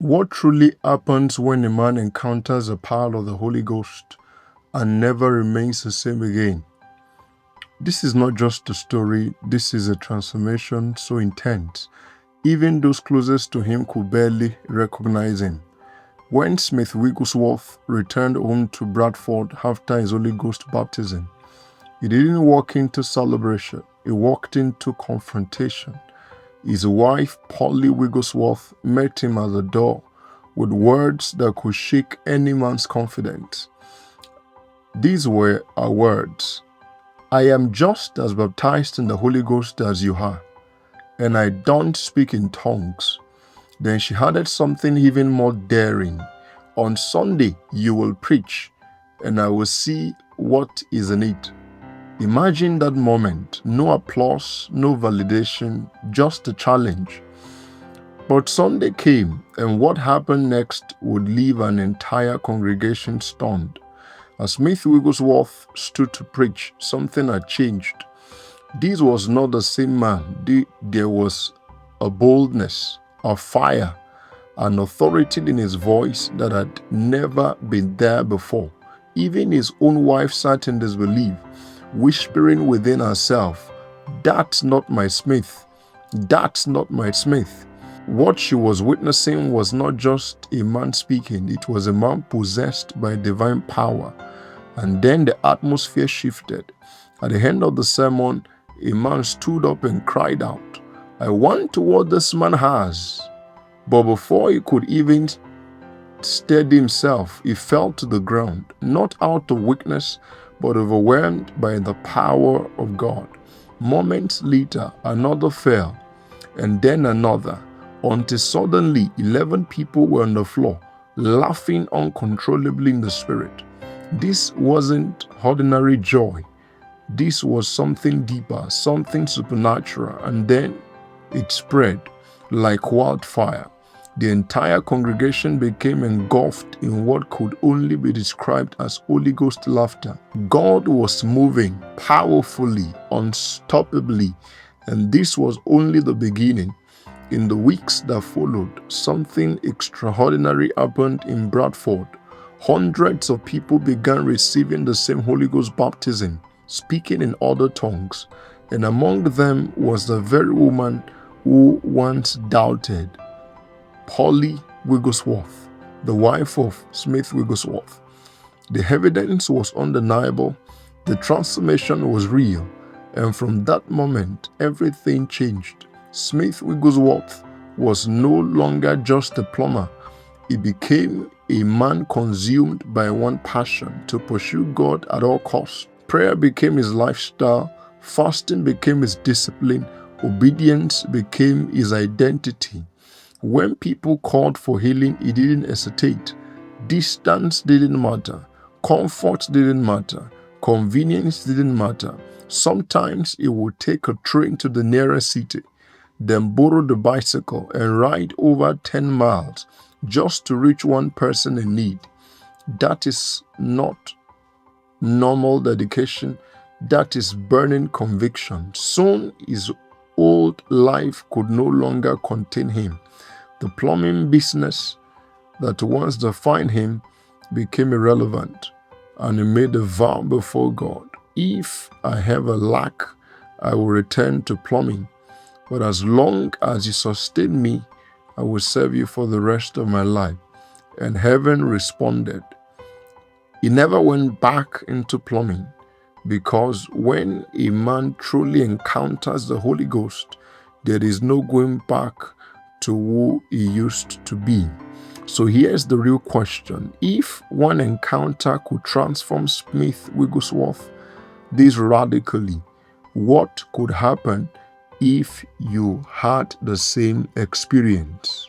What truly happens when a man encounters the power of the Holy Ghost and never remains the same again? This is not just a story, this is a transformation so intense. Even those closest to him could barely recognize him. When Smith Wigglesworth returned home to Bradford after his Holy Ghost baptism, he didn't walk into celebration, he walked into confrontation. His wife, Polly Wigglesworth, met him at the door with words that could shake any man's confidence. These were her words: "I am just as baptized in the Holy Ghost as you are, and I don't speak in tongues." Then she added something even more daring: "On Sunday you will preach, and I will see what is in it." Imagine that moment. No applause, no validation, just a challenge. But Sunday came, and what happened next would leave an entire congregation stunned. As Smith Wigglesworth stood to preach, something had changed. This was not the same man. There was a boldness, a fire, an authority in his voice that had never been there before. Even his own wife sat in disbelief, whispering within herself, "That's not my Smith. That's not my Smith." What she was witnessing was not just a man speaking, it was a man possessed by divine power. And then the atmosphere shifted. At the end of the sermon, a man stood up and cried out, "I want what this man has." But before he could even steady himself, he fell to the ground, not out of weakness, but overwhelmed by the power of God. Moments later, another fell, and then another, until suddenly 11 people were on the floor, laughing uncontrollably in the spirit. This wasn't ordinary joy. This was something deeper, something supernatural, and then it spread like wildfire. The entire congregation became engulfed in what could only be described as Holy Ghost laughter. God was moving powerfully, unstoppably, and this was only the beginning. In the weeks that followed, something extraordinary happened in Bradford. Hundreds of people began receiving the same Holy Ghost baptism, speaking in other tongues, and among them was the very woman who once doubted, Polly Wigglesworth, the wife of Smith Wigglesworth. The evidence was undeniable, the transformation was real, and from that moment, everything changed. Smith Wigglesworth was no longer just a plumber. He became a man consumed by one passion: to pursue God at all costs. Prayer became his lifestyle, fasting became his discipline, obedience became his identity. When people called for healing, he didn't hesitate. Distance didn't matter. Comfort didn't matter. Convenience didn't matter. Sometimes he would take a train to the nearest city, then borrow the bicycle and ride over 10 miles just to reach one person in need. That is not normal dedication. That is burning conviction. Soon his old life could no longer contain him. The plumbing business that once defined him became irrelevant, and he made a vow before God: "If I have a lack, I will return to plumbing. But as long as you sustain me, I will serve you for the rest of my life." And heaven responded. He never went back into plumbing, because when a man truly encounters the Holy Ghost, there is no going back to who he used to be. So here's the real question. If one encounter could transform Smith Wigglesworth this radically, what could happen if you had the same experience?